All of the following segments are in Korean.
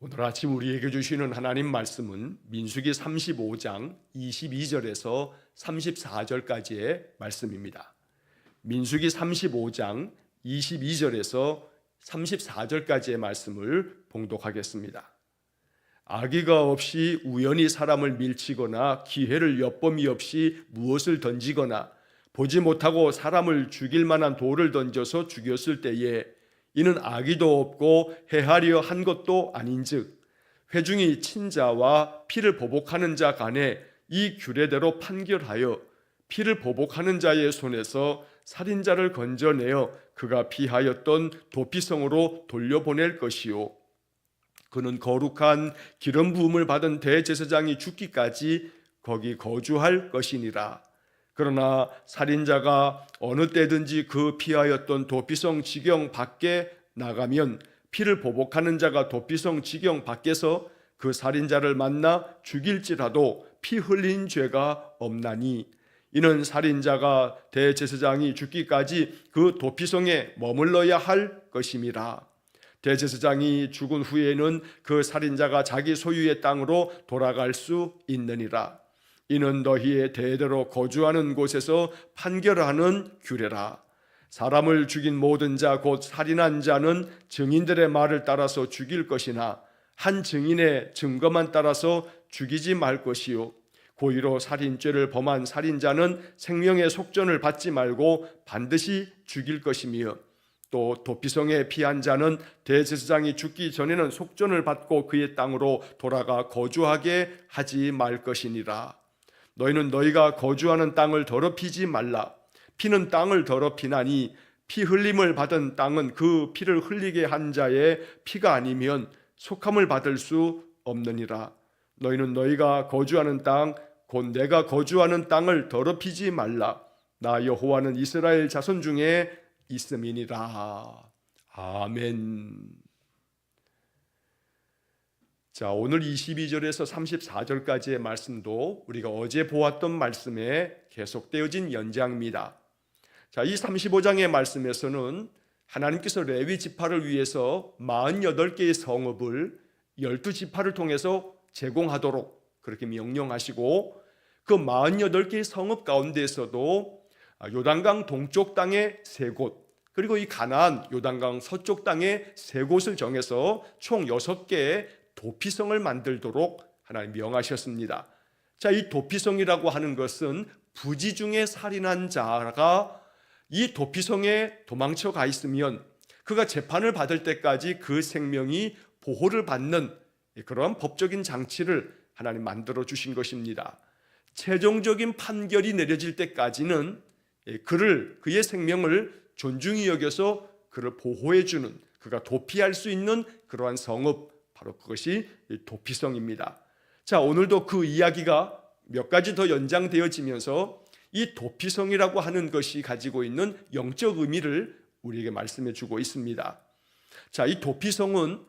오늘 아침 우리에게 주시는 하나님 말씀은 민수기 35장 22절에서 34절까지의 말씀입니다. 민수기 35장 22절에서 34절까지의 말씀을 봉독하겠습니다. 악의가 없이 우연히 사람을 밀치거나 기회를 엿봄이 없이 무엇을 던지거나 보지 못하고 사람을 죽일 만한 돌을 던져서 죽였을 때에 이는 악의도 없고 해하려 한 것도 아닌즉 회중이 친자와 피를 보복하는 자 간에 이 규례대로 판결하여 피를 보복하는 자의 손에서 살인자를 건져내어 그가 피하였던 도피성으로 돌려보낼 것이요 그는 거룩한 기름 부음을 받은 대제사장이 죽기까지 거기 거주할 것이니라. 그러나 살인자가 어느 때든지 그 피하였던 도피성 지경 밖에 나가면 피를 보복하는 자가 도피성 지경 밖에서 그 살인자를 만나 죽일지라도 피 흘린 죄가 없나니 이는 살인자가 대제사장이 죽기까지 그 도피성에 머물러야 할 것임이라. 대제사장이 죽은 후에는 그 살인자가 자기 소유의 땅으로 돌아갈 수 있느니라. 이는 너희의 대대로 거주하는 곳에서 판결하는 규례라. 사람을 죽인 모든 자 곧 살인한 자는 증인들의 말을 따라서 죽일 것이나 한 증인의 증거만 따라서 죽이지 말 것이요 고의로 살인죄를 범한 살인자는 생명의 속전을 받지 말고 반드시 죽일 것이며 또 도피성에 피한 자는 대제사장이 죽기 전에는 속전을 받고 그의 땅으로 돌아가 거주하게 하지 말 것이니라. 너희는 너희가 거주하는 땅을 더럽히지 말라. 피는 땅을 더럽히나니 피 흘림을 받은 땅은 그 피를 흘리게 한 자의 피가 아니면 속함을 받을 수 없느니라. 너희는 너희가 거주하는 땅 곧 내가 거주하는 땅을 더럽히지 말라. 나 여호와는 이스라엘 자손 중에 있음이니라. 아멘. 자, 오늘 22절에서 34절까지의 말씀도 우리가 어제 보았던 말씀에 계속되어진 연장입니다. 자, 이 35장의 말씀에서는 하나님께서 레위 지파를 위해서 48개의 성읍을 12지파를 통해서 제공하도록 그렇게 명령하시고 그 48개의 성읍 가운데에서도 요단강 동쪽 땅의 3곳 그리고 이 가나안 요단강 서쪽 땅의 3곳을 정해서 총 6개의 도피성을 만들도록 하나님 명하셨습니다. 자, 이 도피성이라고 하는 것은 부지 중에 살인한 자가 이 도피성에 도망쳐 가 있으면 그가 재판을 받을 때까지 그 생명이 보호를 받는 그런 법적인 장치를 하나님 만들어 주신 것입니다. 최종적인 판결이 내려질 때까지는 그의 생명을 존중히 여겨서 그를 보호해 주는 그가 도피할 수 있는 그러한 성읍 바로 그것이 도피성입니다. 자, 오늘도 그 이야기가 몇 가지 더 연장되어지면서 이 도피성이라고 하는 것이 가지고 있는 영적 의미를 우리에게 말씀해 주고 있습니다. 자, 이 도피성은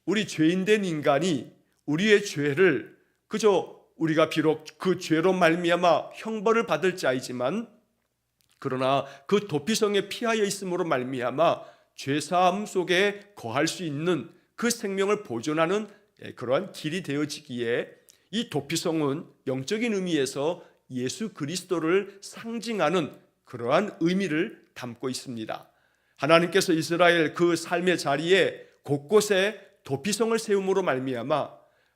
우리 죄인된 인간이 우리의 죄를 그저 우리가 비록 그 죄로 말미암아 형벌을 받을 자이지만 그러나 그 도피성에 피하여 있음으로 말미암아 죄사함 속에 거할 수 있는 그 생명을 보존하는 그러한 길이 되어지기에 이 도피성은 영적인 의미에서 예수 그리스도를 상징하는 그러한 의미를 담고 있습니다. 하나님께서 이스라엘 그 삶의 자리에 곳곳에 도피성을 세움으로 말미암아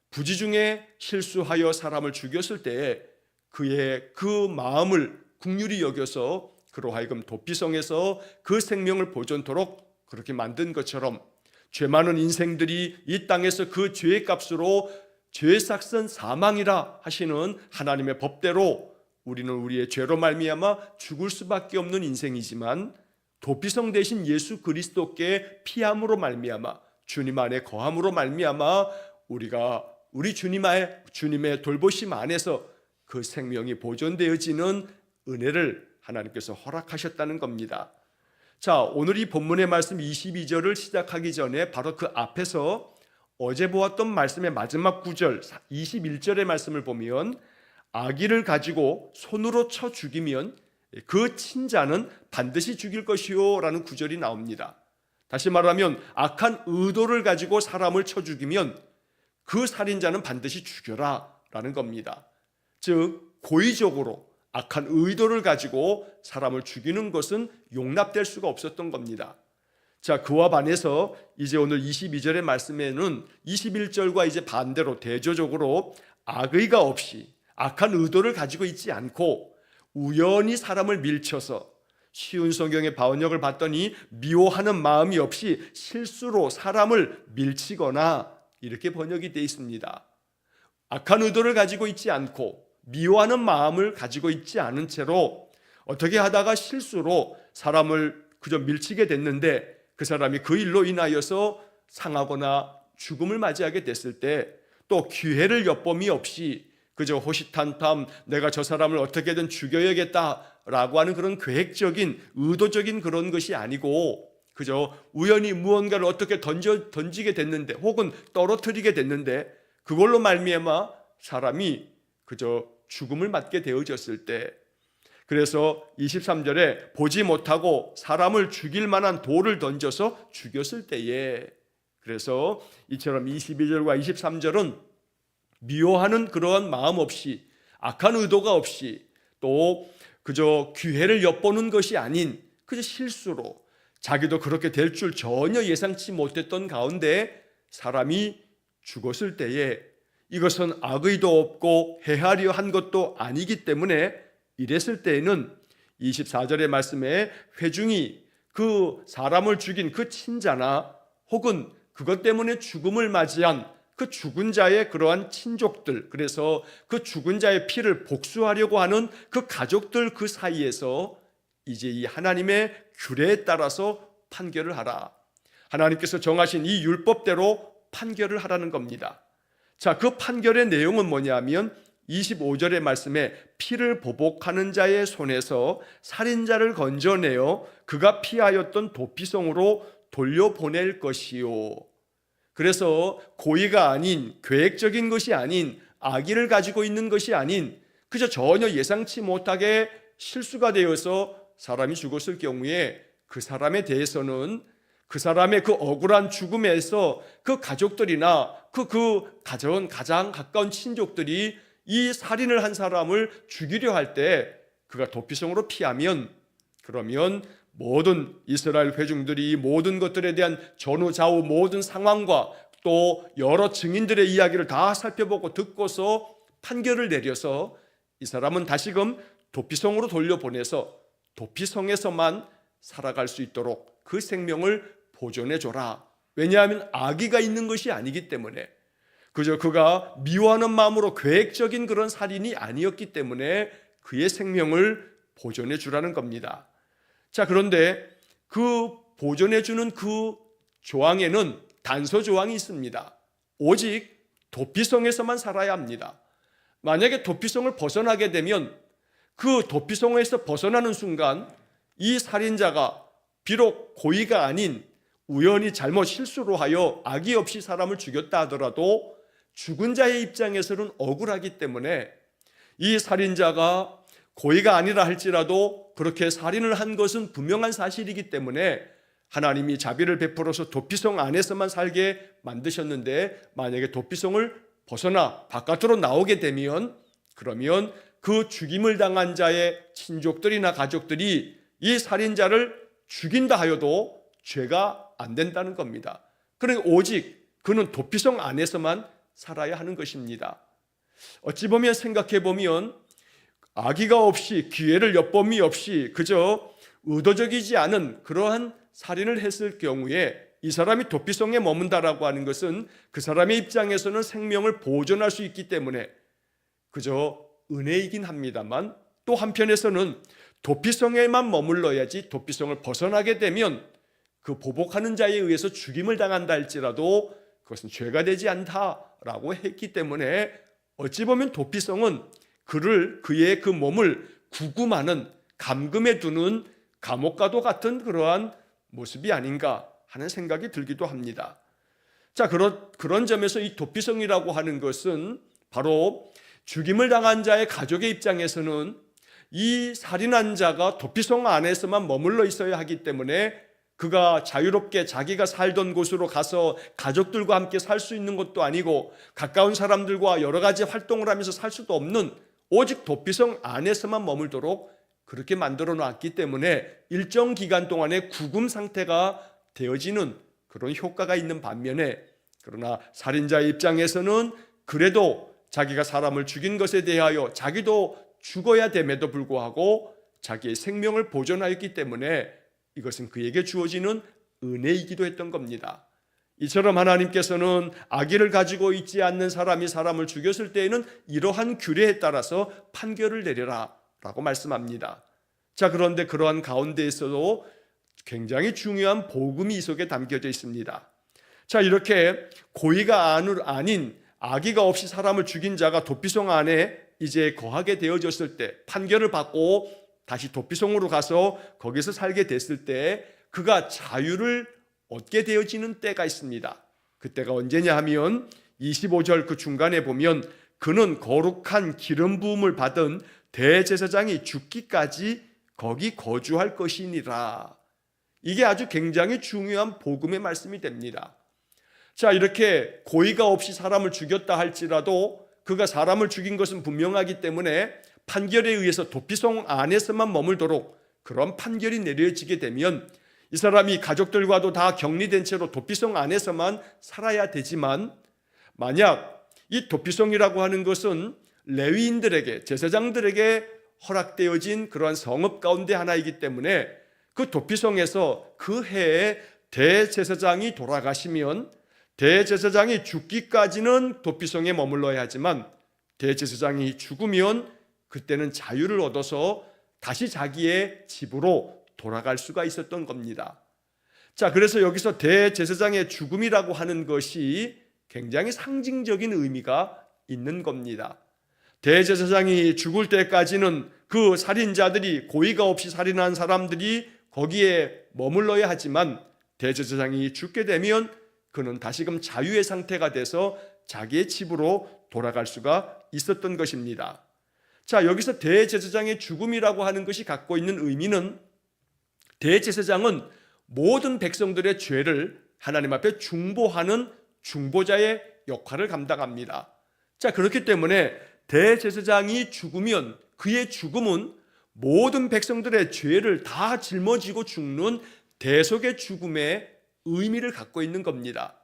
부지 중에 실수하여 사람을 죽였을 때에 그의 그 마음을 긍휼히 여겨서 그로 하여금 도피성에서 그 생명을 보존토록 그렇게 만든 것처럼 죄 많은 인생들이 이 땅에서 그 죄의 값으로 죄의 삭은 사망이라 하시는 하나님의 법대로 우리는 우리의 죄로 말미암아 죽을 수밖에 없는 인생이지만 도피성 대신 예수 그리스도께 피함으로 말미암아 주님 안에 거함으로 말미암아 우리가 우리 주님의 돌보심 안에서 그 생명이 보존되어지는 은혜를 하나님께서 허락하셨다는 겁니다. 자, 오늘 이 본문의 말씀 22절을 시작하기 전에 바로 그 앞에서 어제 보았던 말씀의 마지막 구절 21절의 말씀을 보면 아기를 가지고 손으로 쳐 죽이면 그 친자는 반드시 죽일 것이요 라는 구절이 나옵니다. 다시 말하면 악한 의도를 가지고 사람을 쳐 죽이면 그 살인자는 반드시 죽여라 라는 겁니다. 즉 고의적으로 악한 의도를 가지고 사람을 죽이는 것은 용납될 수가 없었던 겁니다. 자, 그와 반해서 이제 오늘 22절의 말씀에는 21절과 이제 반대로 대조적으로 악의가 없이 악한 의도를 가지고 있지 않고 우연히 사람을 밀쳐서 쉬운 성경의 바원역을 봤더니 미워하는 마음이 없이 실수로 사람을 밀치거나 이렇게 번역이 되어 있습니다. 악한 의도를 가지고 있지 않고 미워하는 마음을 가지고 있지 않은 채로 어떻게 하다가 실수로 사람을 그저 밀치게 됐는데 그 사람이 그 일로 인하여서 상하거나 죽음을 맞이하게 됐을 때 또 기회를 엿봄이 없이 그저 호시탄탐 내가 저 사람을 어떻게든 죽여야겠다라고 하는 그런 계획적인 의도적인 그런 것이 아니고 그저 우연히 무언가를 어떻게 던지게 됐는데 혹은 떨어뜨리게 됐는데 그걸로 말미암아 사람이 그저 죽음을 맞게 되어졌을 때, 그래서 23절에 보지 못하고 사람을 죽일 만한 돌을 던져서 죽였을 때에, 그래서 이처럼 22절과 23절은 미워하는 그러한 마음 없이 악한 의도가 없이 또 그저 기회를 엿보는 것이 아닌 그저 실수로 자기도 그렇게 될 줄 전혀 예상치 못했던 가운데 사람이 죽었을 때에 이것은 악의도 없고 해하려 한 것도 아니기 때문에 이랬을 때에는 24절의 말씀에 회중이 그 사람을 죽인 그 친자나 혹은 그것 때문에 죽음을 맞이한 그 죽은 자의 그러한 친족들, 그래서 그 죽은 자의 피를 복수하려고 하는 그 가족들 그 사이에서 이제 이 하나님의 규례에 따라서 판결을 하라. 하나님께서 정하신 이 율법대로 판결을 하라는 겁니다. 자, 그 판결의 내용은 뭐냐면 25절의 말씀에 피를 보복하는 자의 손에서 살인자를 건져내어 그가 피하였던 도피성으로 돌려보낼 것이요. 그래서 고의가 아닌 계획적인 것이 아닌 악의를 가지고 있는 것이 아닌 그저 전혀 예상치 못하게 실수가 되어서 사람이 죽었을 경우에 그 사람에 대해서는 그 사람의 그 억울한 죽음에서 그 가족들이나 가장 가까운 친족들이 이 살인을 한 사람을 죽이려 할 때 그가 도피성으로 피하면, 그러면 모든 이스라엘 회중들이 모든 것들에 대한 전후좌우 모든 상황과 또 여러 증인들의 이야기를 다 살펴보고 듣고서 판결을 내려서 이 사람은 다시금 도피성으로 돌려보내서 도피성에서만 살아갈 수 있도록 그 생명을 보존해 줘라. 왜냐하면 악의가 있는 것이 아니기 때문에, 그저 그가 미워하는 마음으로 계획적인 그런 살인이 아니었기 때문에 그의 생명을 보존해 주라는 겁니다. 자, 그런데 그 보존해 주는 그 조항에는 단서 조항이 있습니다. 오직 도피성에서만 살아야 합니다. 만약에 도피성을 벗어나게 되면 그 도피성에서 벗어나는 순간 이 살인자가 비록 고의가 아닌 우연히 잘못 실수로 하여 악의 없이 사람을 죽였다 하더라도 죽은 자의 입장에서는 억울하기 때문에 이 살인자가 고의가 아니라 할지라도 그렇게 살인을 한 것은 분명한 사실이기 때문에 하나님이 자비를 베풀어서 도피성 안에서만 살게 만드셨는데 만약에 도피성을 벗어나 바깥으로 나오게 되면 그러면 그 죽임을 당한 자의 친족들이나 가족들이 이 살인자를 죽인다 하여도 죄가 안 된다는 겁니다. 그러니 오직 그는 도피성 안에서만 살아야 하는 것입니다. 어찌 보면 생각해 보면 악의가 없이 기회를 엿봄이 없이 그저 의도적이지 않은 그러한 살인을 했을 경우에 이 사람이 도피성에 머문다라고 하는 것은 그 사람의 입장에서는 생명을 보존할 수 있기 때문에 그저 은혜이긴 합니다만 또 한편에서는 도피성에만 머물러야지 도피성을 벗어나게 되면 그 보복하는 자에 의해서 죽임을 당한다 할지라도 그것은 죄가 되지 않다라고 했기 때문에 어찌 보면 도피성은 그의 그 몸을 구금하는, 감금해 두는 감옥과도 같은 그러한 모습이 아닌가 하는 생각이 들기도 합니다. 자, 그런 점에서 이 도피성이라고 하는 것은 바로 죽임을 당한 자의 가족의 입장에서는 이 살인한 자가 도피성 안에서만 머물러 있어야 하기 때문에 그가 자유롭게 자기가 살던 곳으로 가서 가족들과 함께 살 수 있는 것도 아니고 가까운 사람들과 여러 가지 활동을 하면서 살 수도 없는 오직 도피성 안에서만 머물도록 그렇게 만들어 놨기 때문에 일정 기간 동안의 구금 상태가 되어지는 그런 효과가 있는 반면에, 그러나 살인자의 입장에서는 그래도 자기가 사람을 죽인 것에 대하여 자기도 죽어야 됨에도 불구하고 자기의 생명을 보존하였기 때문에 이것은 그에게 주어지는 은혜이기도 했던 겁니다. 이처럼 하나님께서는 악의를 가지고 있지 않는 사람이 사람을 죽였을 때에는 이러한 규례에 따라서 판결을 내려라 라고 말씀합니다. 자, 그런데 그러한 가운데에서도 굉장히 중요한 복음이 이 속에 담겨져 있습니다. 자, 이렇게 고의가 아닌 악의가 없이 사람을 죽인 자가 도피성 안에 이제 거하게 되어졌을 때, 판결을 받고 다시 도피성으로 가서 거기서 살게 됐을 때 그가 자유를 얻게 되어지는 때가 있습니다. 그때가 언제냐 하면 25절 그 중간에 보면 그는 거룩한 기름 부음을 받은 대제사장이 죽기까지 거기 거주할 것이니라. 이게 아주 굉장히 중요한 복음의 말씀이 됩니다. 자, 이렇게 고의가 없이 사람을 죽였다 할지라도 그가 사람을 죽인 것은 분명하기 때문에 판결에 의해서 도피성 안에서만 머물도록 그런 판결이 내려지게 되면 이 사람이 가족들과도 다 격리된 채로 도피성 안에서만 살아야 되지만, 만약 이 도피성이라고 하는 것은 레위인들에게, 제사장들에게 허락되어진 그러한 성읍 가운데 하나이기 때문에 그 도피성에서 그 해에 대제사장이 돌아가시면 대제사장이 죽기까지는 도피성에 머물러야 하지만 대제사장이 죽으면 그때는 자유를 얻어서 다시 자기의 집으로 돌아갈 수가 있었던 겁니다. 자, 그래서 여기서 대제사장의 죽음이라고 하는 것이 굉장히 상징적인 의미가 있는 겁니다. 대제사장이 죽을 때까지는 그 살인자들이, 고의가 없이 살인한 사람들이 거기에 머물러야 하지만 대제사장이 죽게 되면 그는 다시금 자유의 상태가 돼서 자기의 집으로 돌아갈 수가 있었던 것입니다. 자, 여기서 대제사장의 죽음이라고 하는 것이 갖고 있는 의미는, 대제사장은 모든 백성들의 죄를 하나님 앞에 중보하는 중보자의 역할을 감당합니다. 자, 그렇기 때문에 대제사장이 죽으면 그의 죽음은 모든 백성들의 죄를 다 짊어지고 죽는 대속의 죽음의 의미를 갖고 있는 겁니다.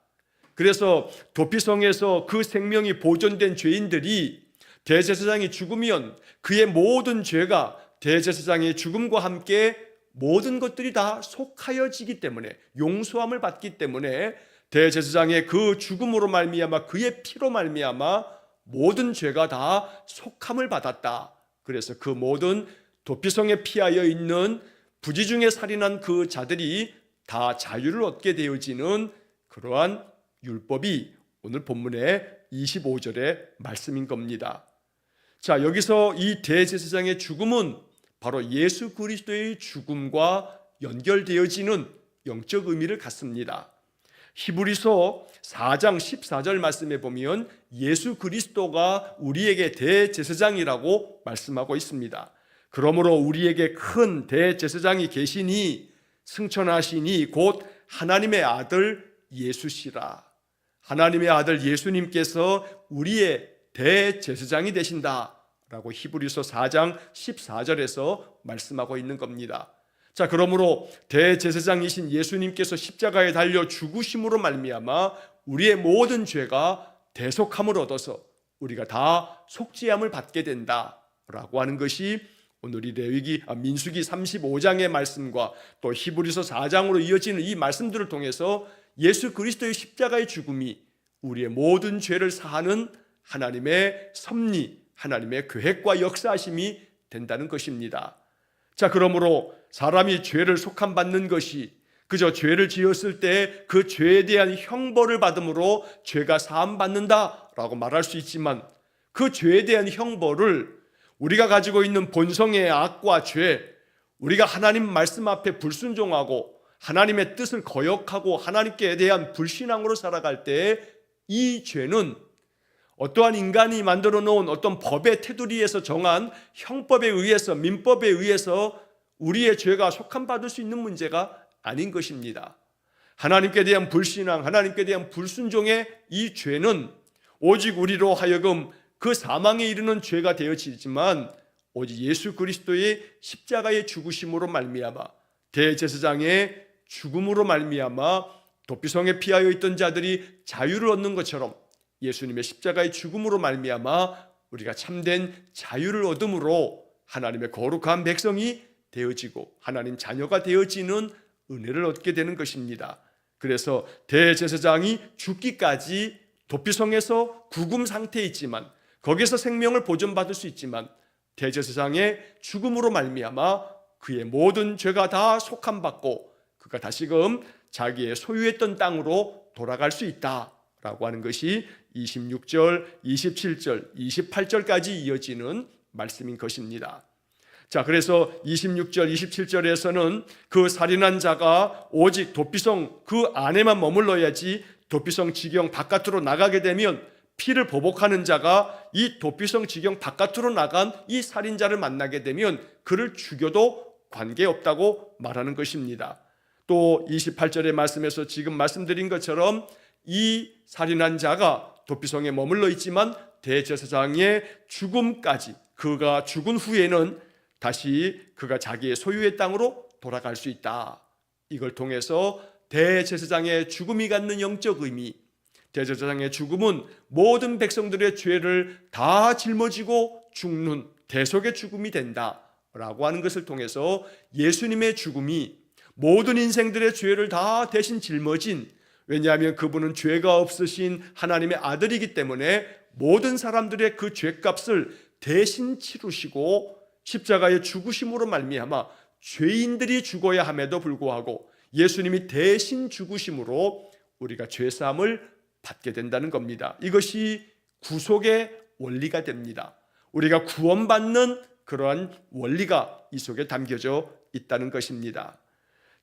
그래서 도피성에서 그 생명이 보존된 죄인들이 대제사장이 죽으면 그의 모든 죄가 대제사장의 죽음과 함께 모든 것들이 다 속하여지기 때문에, 용서함을 받기 때문에 대제사장의 그 죽음으로 말미암아, 그의 피로 말미암아 모든 죄가 다 속함을 받았다. 그래서 그 모든 도피성에 피하여 있는 부지 중에 살인한 그 자들이 다 자유를 얻게 되어지는 그러한 율법이 오늘 본문의 25절의 말씀인 겁니다. 자, 여기서 이 대제사장의 죽음은 바로 예수 그리스도의 죽음과 연결되어지는 영적 의미를 갖습니다. 히브리서 4장 14절 말씀에 보면 예수 그리스도가 우리에게 대제사장이라고 말씀하고 있습니다. 그러므로 우리에게 큰 대제사장이 계시니 승천하시니 곧 하나님의 아들 예수시라. 하나님의 아들 예수님께서 우리의 대제사장이 되신다라고 히브리서 4장 14절에서 말씀하고 있는 겁니다. 자, 그러므로 대제사장이신 예수님께서 십자가에 달려 죽으심으로 말미암아 우리의 모든 죄가 대속함을 얻어서 우리가 다 속죄함을 받게 된다라고 하는 것이 오늘 이 민수기 35장의 말씀과 또 히브리서 4장으로 이어지는 이 말씀들을 통해서 예수 그리스도의 십자가의 죽음이 우리의 모든 죄를 사하는 하나님의 섭리, 하나님의 계획과 역사하심이 된다는 것입니다. 자, 그러므로 사람이 죄를 속함받는 것이 그저 죄를 지었을 때 그 죄에 대한 형벌을 받음으로 죄가 사함받는다라고 말할 수 있지만, 그 죄에 대한 형벌을 우리가 가지고 있는 본성의 악과 죄, 우리가 하나님 말씀 앞에 불순종하고 하나님의 뜻을 거역하고 하나님께 대한 불신앙으로 살아갈 때 이 죄는 어떠한 인간이 만들어 놓은 어떤 법의 테두리에서 정한 형법에 의해서, 민법에 의해서 우리의 죄가 속함받을 수 있는 문제가 아닌 것입니다. 하나님께 대한 불신앙, 하나님께 대한 불순종의 이 죄는 오직 우리로 하여금 그 사망에 이르는 죄가 되어지지만 오직 예수 그리스도의 십자가의 죽으심으로 말미암아 대제사장의 죽음으로 말미암아 도피성에 피하여 있던 자들이 자유를 얻는 것처럼 예수님의 십자가의 죽음으로 말미암아 우리가 참된 자유를 얻음으로 하나님의 거룩한 백성이 되어지고 하나님 자녀가 되어지는 은혜를 얻게 되는 것입니다. 그래서 대제사장이 죽기까지 도피성에서 구금 상태에 있지만 거기서 생명을 보존받을 수 있지만 대제사장의 죽음으로 말미암아 그의 모든 죄가 다 속함받고 그가 다시금 자기의 소유했던 땅으로 돌아갈 수 있다라고 하는 것이 26절, 27절, 28절까지 이어지는 말씀인 것입니다. 자, 그래서 26절, 27절에서는 그 살인한 자가 오직 도피성 그 안에만 머물러야지 도피성 지경 바깥으로 나가게 되면 피를 보복하는 자가 이 도피성 지경 바깥으로 나간 이 살인자를 만나게 되면 그를 죽여도 관계없다고 말하는 것입니다. 또 28절의 말씀에서 지금 말씀드린 것처럼 이 살인한 자가 도피성에 머물러 있지만 대제사장의 죽음까지 그가 죽은 후에는 다시 그가 자기의 소유의 땅으로 돌아갈 수 있다. 이걸 통해서 대제사장의 죽음이 갖는 영적 의미, 대제사장의 죽음은 모든 백성들의 죄를 다 짊어지고 죽는 대속의 죽음이 된다라고 하는 것을 통해서 예수님의 죽음이 모든 인생들의 죄를 다 대신 짊어진, 왜냐하면 그분은 죄가 없으신 하나님의 아들이기 때문에 모든 사람들의 그 죄값을 대신 치르시고 십자가의 죽으심으로 말미암아 죄인들이 죽어야 함에도 불구하고 예수님이 대신 죽으심으로 우리가 죄사함을 받게 된다는 겁니다. 이것이 구속의 원리가 됩니다. 우리가 구원받는 그러한 원리가 이 속에 담겨져 있다는 것입니다.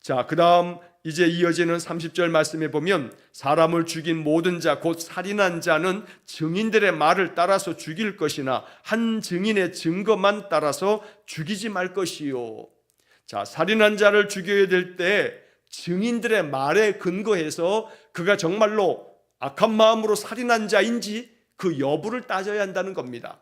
자, 그 다음 이제 이어지는 30절 말씀에 보면 사람을 죽인 모든 자 곧 살인한 자는 증인들의 말을 따라서 죽일 것이나 한 증인의 증거만 따라서 죽이지 말 것이요. 자, 살인한 자를 죽여야 될 때 증인들의 말에 근거해서 그가 정말로 악한 마음으로 살인한 자인지 그 여부를 따져야 한다는 겁니다.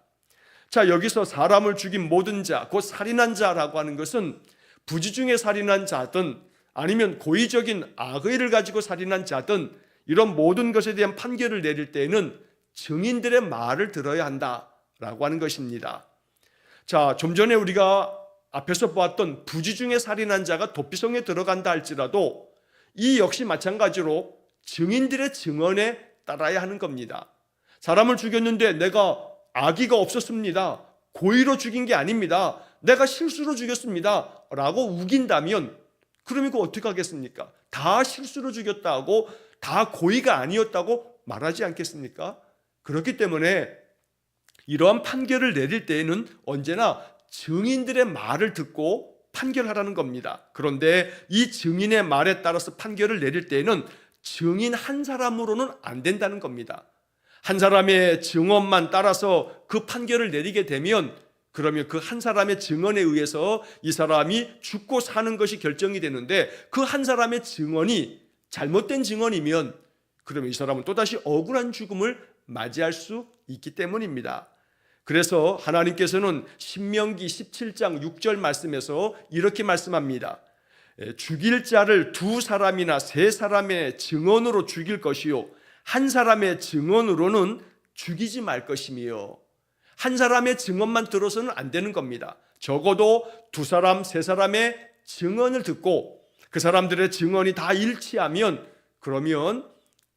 자, 여기서 사람을 죽인 모든 자 곧 살인한 자라고 하는 것은 부지 중에 살인한 자든 아니면 고의적인 악의를 가지고 살인한 자든 이런 모든 것에 대한 판결을 내릴 때에는 증인들의 말을 들어야 한다라고 하는 것입니다. 자, 좀 전에 우리가 앞에서 보았던 부지 중에 살인한 자가 도피성에 들어간다 할지라도 이 역시 마찬가지로 증인들의 증언에 따라야 하는 겁니다. 사람을 죽였는데 내가 악의가 없었습니다, 고의로 죽인 게 아닙니다, 내가 실수로 죽였습니다 라고 우긴다면 그러면 그거 어떻게 하겠습니까? 다 실수로 죽였다고 다 고의가 아니었다고 말하지 않겠습니까? 그렇기 때문에 이러한 판결을 내릴 때에는 언제나 증인들의 말을 듣고 판결하라는 겁니다. 그런데 이 증인의 말에 따라서 판결을 내릴 때에는 증인 한 사람으로는 안 된다는 겁니다. 한 사람의 증언만 따라서 그 판결을 내리게 되면 그러면 그 한 사람의 증언에 의해서 이 사람이 죽고 사는 것이 결정이 되는데 그 한 사람의 증언이 잘못된 증언이면 그러면 이 사람은 또다시 억울한 죽음을 맞이할 수 있기 때문입니다. 그래서 하나님께서는 신명기 17장 6절 말씀에서 이렇게 말씀합니다. 죽일 자를 두 사람이나 세 사람의 증언으로 죽일 것이요 한 사람의 증언으로는 죽이지 말 것이며, 한 사람의 증언만 들어서는 안 되는 겁니다. 적어도 두 사람, 세 사람의 증언을 듣고 그 사람들의 증언이 다 일치하면 그러면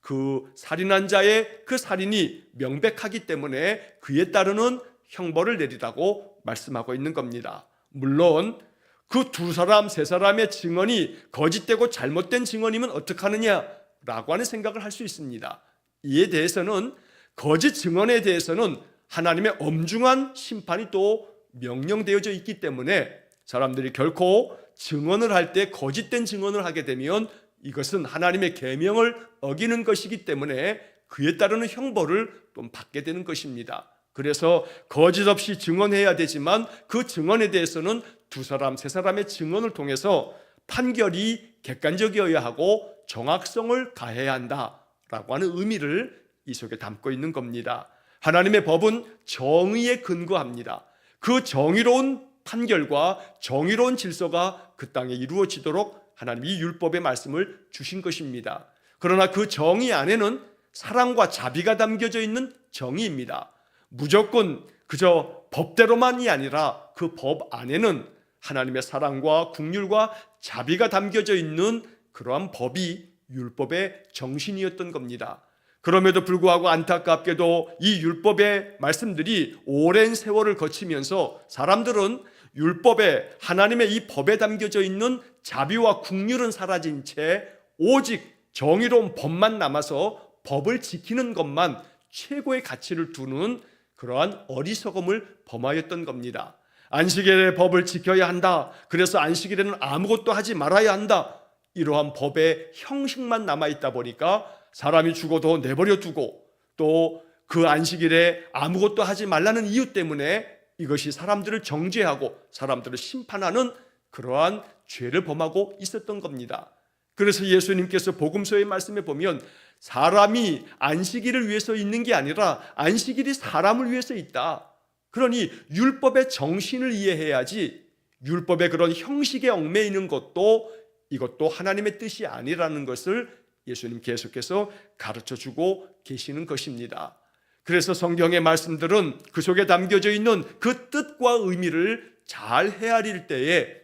그 살인한 자의 그 살인이 명백하기 때문에 그에 따르는 형벌을 내리라고 말씀하고 있는 겁니다. 물론 그 두 사람, 세 사람의 증언이 거짓되고 잘못된 증언이면 어떡하느냐라고 하는 생각을 할 수 있습니다. 이에 대해서는 거짓 증언에 대해서는 하나님의 엄중한 심판이 또 명령되어져 있기 때문에 사람들이 결코 증언을 할 때 거짓된 증언을 하게 되면 이것은 하나님의 계명을 어기는 것이기 때문에 그에 따르는 형벌을 또 받게 되는 것입니다. 그래서 거짓 없이 증언해야 되지만 그 증언에 대해서는 두 사람, 세 사람의 증언을 통해서 판결이 객관적이어야 하고 정확성을 가해야 한다라고 하는 의미를 이 속에 담고 있는 겁니다. 하나님의 법은 정의에 근거합니다. 그 정의로운 판결과 정의로운 질서가 그 땅에 이루어지도록 하나님이 율법의 말씀을 주신 것입니다. 그러나 그 정의 안에는 사랑과 자비가 담겨져 있는 정의입니다. 무조건 그저 법대로만이 아니라 그 법 안에는 하나님의 사랑과 긍휼과 자비가 담겨져 있는 그러한 법이 율법의 정신이었던 겁니다. 그럼에도 불구하고 안타깝게도 이 율법의 말씀들이 오랜 세월을 거치면서 사람들은 율법에, 하나님의 이 법에 담겨져 있는 자비와 긍휼은 사라진 채 오직 정의로운 법만 남아서 법을 지키는 것만 최고의 가치를 두는 그러한 어리석음을 범하였던 겁니다. 안식일의 법을 지켜야 한다. 그래서 안식일에는 아무것도 하지 말아야 한다. 이러한 법의 형식만 남아있다 보니까 사람이 죽어도 내버려 두고 또 그 안식일에 아무것도 하지 말라는 이유 때문에 이것이 사람들을 정죄하고 사람들을 심판하는 그러한 죄를 범하고 있었던 겁니다. 그래서 예수님께서 복음서의 말씀에 보면 사람이 안식일을 위해서 있는 게 아니라 안식일이 사람을 위해서 있다. 그러니 율법의 정신을 이해해야지 율법의 그런 형식에 얽매이는 것도 이것도 하나님의 뜻이 아니라는 것을 예수님 계속해서 가르쳐주고 계시는 것입니다. 그래서 성경의 말씀들은 그 속에 담겨져 있는 그 뜻과 의미를 잘 헤아릴 때에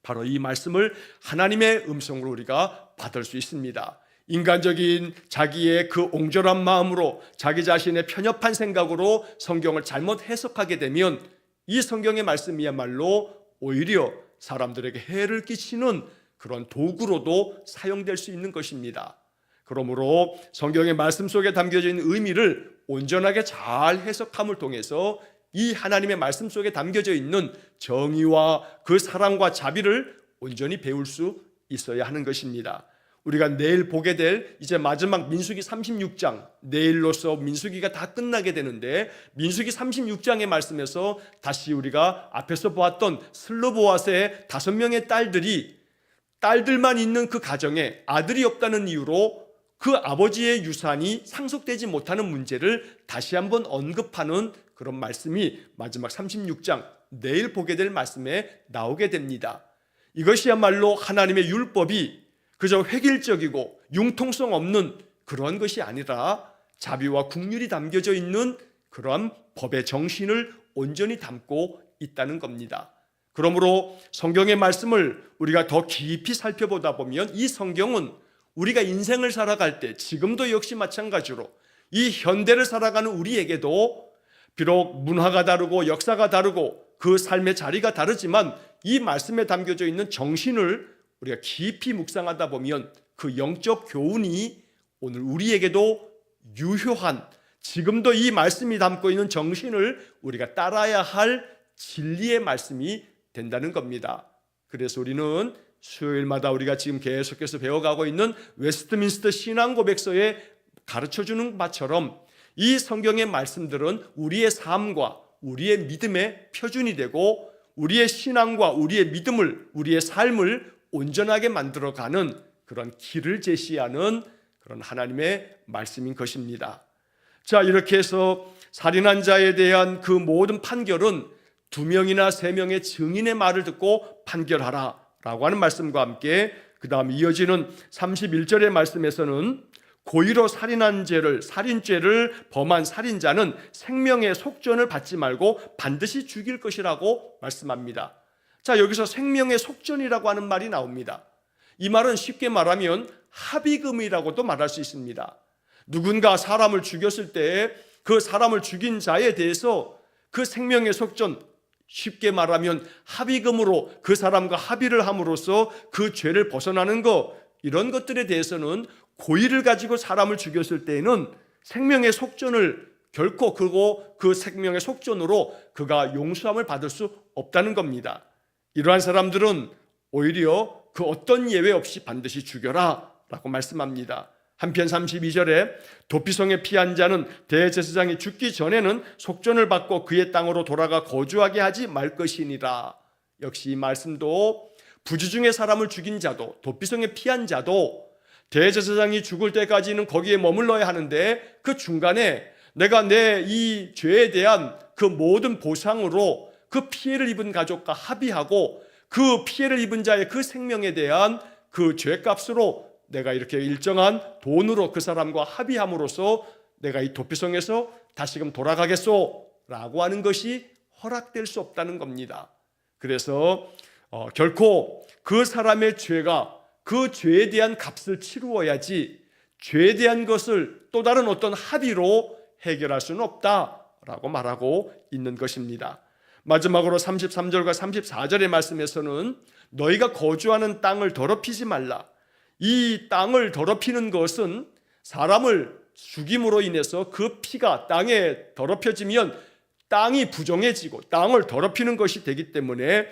바로 이 말씀을 하나님의 음성으로 우리가 받을 수 있습니다. 인간적인 자기의 그 옹졸한 마음으로 자기 자신의 편협한 생각으로 성경을 잘못 해석하게 되면 이 성경의 말씀이야말로 오히려 사람들에게 해를 끼치는 그런 도구로도 사용될 수 있는 것입니다. 그러므로 성경의 말씀 속에 담겨져 있는 의미를 온전하게 잘 해석함을 통해서 이 하나님의 말씀 속에 담겨져 있는 정의와 그 사랑과 자비를 온전히 배울 수 있어야 하는 것입니다. 우리가 내일 보게 될 이제 마지막 민수기 36장, 내일로서 민수기가 다 끝나게 되는데 민수기 36장의 말씀에서 다시 우리가 앞에서 보았던 슬로보아스의 5명의 딸들만 있는 그 가정에 아들이 없다는 이유로 그 아버지의 유산이 상속되지 못하는 문제를 다시 한번 언급하는 그런 말씀이 마지막 36장, 내일 보게 될 말씀에 나오게 됩니다. 이것이야말로 하나님의 율법이 그저 획일적이고 융통성 없는 그런 것이 아니라 자비와 긍휼이 담겨져 있는 그러한 법의 정신을 온전히 담고 있다는 겁니다. 그러므로 성경의 말씀을 우리가 더 깊이 살펴보다 보면 이 성경은 우리가 인생을 살아갈 때 지금도 역시 마찬가지로 이 현대를 살아가는 우리에게도 비록 문화가 다르고 역사가 다르고 그 삶의 자리가 다르지만 이 말씀에 담겨져 있는 정신을 우리가 깊이 묵상하다 보면 그 영적 교훈이 오늘 우리에게도 유효한, 지금도 이 말씀이 담고 있는 정신을 우리가 따라야 할 진리의 말씀이 된다는 겁니다. 그래서 우리는 수요일마다 우리가 지금 계속해서 배워가고 있는 웨스트민스터 신앙고백서에 가르쳐주는 바처럼 이 성경의 말씀들은 우리의 삶과 우리의 믿음의 표준이 되고 우리의 신앙과 우리의 믿음을, 우리의 삶을 온전하게 만들어가는 그런 길을 제시하는 그런 하나님의 말씀인 것입니다. 자, 이렇게 해서 살인한 자에 대한 그 모든 판결은 2명이나 3명의 증인의 말을 듣고 판결하라 라고 하는 말씀과 함께 그 다음 이어지는 31절의 말씀에서는 고의로 살인죄를 범한 살인자는 생명의 속전을 받지 말고 반드시 죽일 것이라고 말씀합니다. 자, 여기서 생명의 속전이라고 하는 말이 나옵니다. 이 말은 쉽게 말하면 합의금이라고도 말할 수 있습니다. 누군가 사람을 죽였을 때 그 사람을 죽인 자에 대해서 그 생명의 속전, 쉽게 말하면 합의금으로 그 사람과 합의를 함으로써 그 죄를 벗어나는 것, 이런 것들에 대해서는 고의를 가지고 사람을 죽였을 때에는 생명의 속전을 결코 그 생명의 속전으로 그가 용서함을 받을 수 없다는 겁니다. 이러한 사람들은 오히려 그 어떤 예외 없이 반드시 죽여라 라고 말씀합니다. 한편 32절에 도피성에 피한 자는 대제사장이 죽기 전에는 속전을 받고 그의 땅으로 돌아가 거주하게 하지 말 것이니라. 역시 이 말씀도 부주 중에 사람을 죽인 자도, 도피성에 피한 자도 대제사장이 죽을 때까지는 거기에 머물러야 하는데 그 중간에 내가 내 이 죄에 대한 그 모든 보상으로 그 피해를 입은 가족과 합의하고 그 피해를 입은 자의 그 생명에 대한 그 죄값으로 내가 이렇게 일정한 돈으로 그 사람과 합의함으로써 내가 이 도피성에서 다시금 돌아가겠소 라고 하는 것이 허락될 수 없다는 겁니다. 그래서 결코 그 사람의 죄가 그 죄에 대한 값을 치루어야지 죄에 대한 것을 또 다른 어떤 합의로 해결할 수는 없다라고 말하고 있는 것입니다. 마지막으로 33절과 34절의 말씀에서는 너희가 거주하는 땅을 더럽히지 말라. 이 땅을 더럽히는 것은 사람을 죽임으로 인해서 그 피가 땅에 더럽혀지면 땅이 부정해지고 땅을 더럽히는 것이 되기 때문에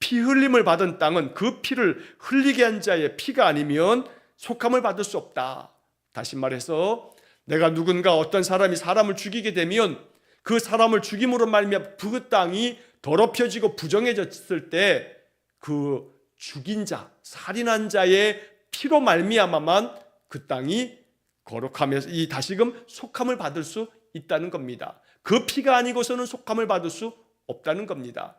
피 흘림을 받은 땅은 그 피를 흘리게 한 자의 피가 아니면 속함을 받을 수 없다. 다시 말해서 내가 누군가 어떤 사람이 사람을 죽이게 되면 그 사람을 죽임으로 말미암아 그 땅이 더럽혀지고 부정해졌을 때 그 죽인 자, 살인한 자의 피로 말미암아만 그 땅이 거룩하면서 이 다시금 속함을 받을 수 있다는 겁니다. 그 피가 아니고서는 속함을 받을 수 없다는 겁니다.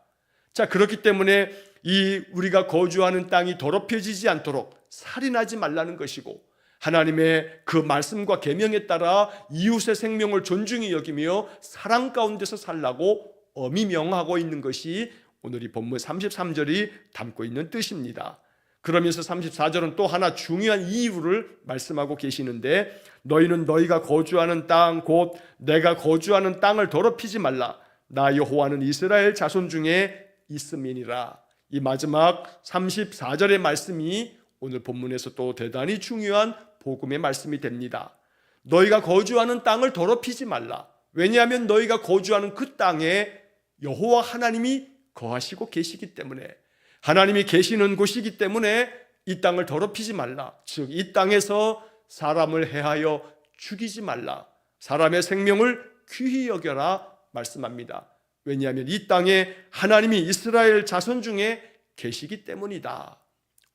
자, 그렇기 때문에 이 우리가 거주하는 땅이 더럽혀지지 않도록 살인하지 말라는 것이고 하나님의 그 말씀과 계명에 따라 이웃의 생명을 존중히 여기며 사랑 가운데서 살라고 엄히 명하고 있는 것이 오늘 이 본문 33절이 담고 있는 뜻입니다. 그러면서 34절은 또 하나 중요한 이유를 말씀하고 계시는데 너희는 너희가 거주하는 땅 곧 내가 거주하는 땅을 더럽히지 말라. 나 여호와는 이스라엘 자손 중에 있음이니라. 이 마지막 34절의 말씀이 오늘 본문에서 또 대단히 중요한 복음의 말씀이 됩니다. 너희가 거주하는 땅을 더럽히지 말라. 왜냐하면 너희가 거주하는 그 땅에 여호와 하나님이 거하시고 계시기 때문에 하나님이 계시는 곳이기 때문에 이 땅을 더럽히지 말라. 즉 이 땅에서 사람을 해하여 죽이지 말라. 사람의 생명을 귀히 여겨라 말씀합니다. 왜냐하면 이 땅에 하나님이 이스라엘 자손 중에 계시기 때문이다.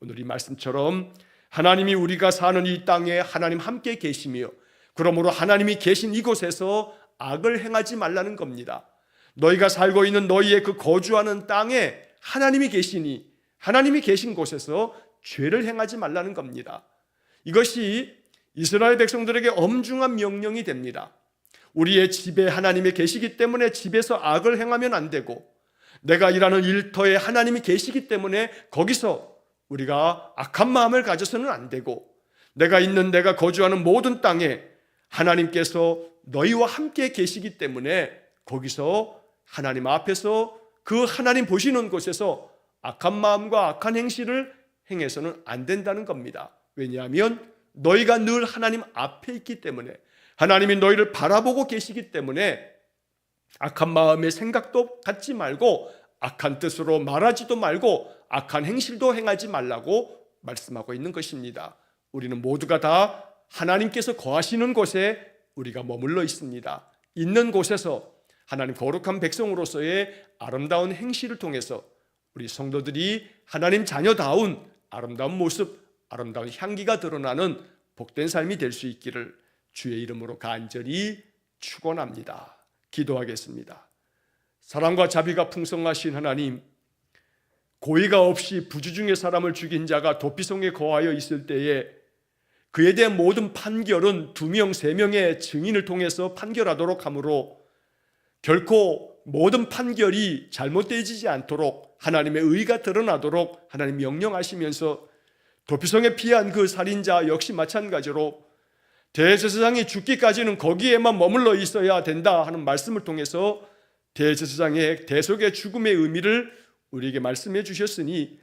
오늘 이 말씀처럼 하나님이 우리가 사는 이 땅에 하나님 함께 계시며 그러므로 하나님이 계신 이곳에서 악을 행하지 말라는 겁니다. 너희가 살고 있는 너희의 그 거주하는 땅에 하나님이 계시니 하나님이 계신 곳에서 죄를 행하지 말라는 겁니다. 이것이 이스라엘 백성들에게 엄중한 명령이 됩니다. 우리의 집에 하나님이 계시기 때문에 집에서 악을 행하면 안 되고 내가 일하는 일터에 하나님이 계시기 때문에 거기서 우리가 악한 마음을 가져서는 안 되고 내가 거주하는 모든 땅에 하나님께서 너희와 함께 계시기 때문에 거기서 하나님 앞에서 그 하나님 보시는 곳에서 악한 마음과 악한 행실을 행해서는 안 된다는 겁니다. 왜냐하면 너희가 늘 하나님 앞에 있기 때문에 하나님이 너희를 바라보고 계시기 때문에 악한 마음의 생각도 갖지 말고 악한 뜻으로 말하지도 말고 악한 행실도 행하지 말라고 말씀하고 있는 것입니다. 우리는 모두가 다 하나님께서 거하시는 곳에 우리가 머물러 있습니다. 있는 곳에서 하나님 거룩한 백성으로서의 아름다운 행실을 통해서 우리 성도들이 하나님 자녀다운 아름다운 모습, 아름다운 향기가 드러나는 복된 삶이 될 수 있기를 주의 이름으로 간절히 축원합니다. 기도하겠습니다. 사랑과 자비가 풍성하신 하나님, 고의가 없이 부주 중에 사람을 죽인 자가 도피성에 거하여 있을 때에 그에 대한 모든 판결은 2명, 3명의 증인을 통해서 판결하도록 하므로 결코 모든 판결이 잘못되지 않도록 하나님의 의가 드러나도록 하나님 명령하시면서 도피성에 피한 그 살인자 역시 마찬가지로 대제사장이 죽기까지는 거기에만 머물러 있어야 된다 하는 말씀을 통해서 대제사장의 대속의 죽음의 의미를 우리에게 말씀해 주셨으니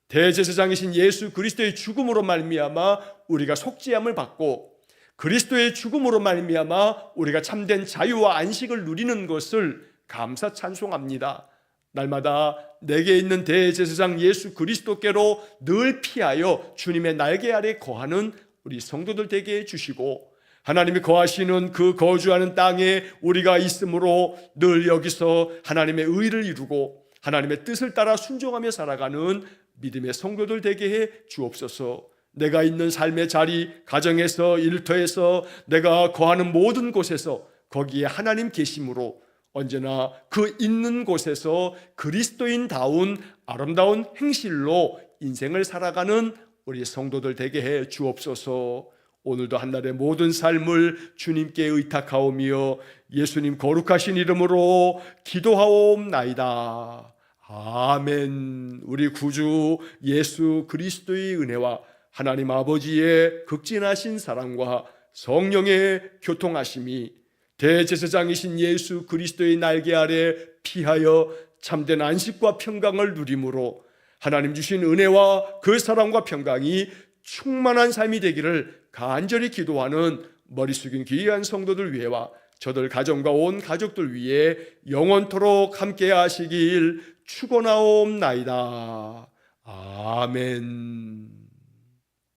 대제사장이신 예수 그리스도의 죽음으로 말미암아 우리가 속죄함을 받고 그리스도의 죽음으로 말미암아 우리가 참된 자유와 안식을 누리는 것을 감사 찬송합니다. 날마다 내게 있는 대제사장 예수 그리스도께로 늘 피하여 주님의 날개 아래 거하는 우리 성도들 되게 해주시고 하나님이 거하시는 그 거주하는 땅에 우리가 있으므로 늘 여기서 하나님의 의를 이루고 하나님의 뜻을 따라 순종하며 살아가는 믿음의 성도들 되게 해 주옵소서. 내가 있는 삶의 자리, 가정에서, 일터에서, 내가 거하는 모든 곳에서 거기에 하나님 계심으로 언제나 그 있는 곳에서 그리스도인다운 아름다운 행실로 인생을 살아가는 우리 성도들 되게 해 주옵소서. 오늘도 한날의 모든 삶을 주님께 의탁하오며 예수님 거룩하신 이름으로 기도하옵나이다. 아멘. 우리 구주 예수 그리스도의 은혜와 하나님 아버지의 극진하신 사랑과 성령의 교통하심이 대제사장이신 예수 그리스도의 날개 아래 피하여 참된 안식과 평강을 누림으로 하나님 주신 은혜와 그 사랑과 평강이 충만한 삶이 되기를 간절히 기도하는 머리 숙인 귀한 성도들 위해와 저들 가정과 온 가족들 위해 영원토록 함께 하시길 축원하옵나이다. 아멘.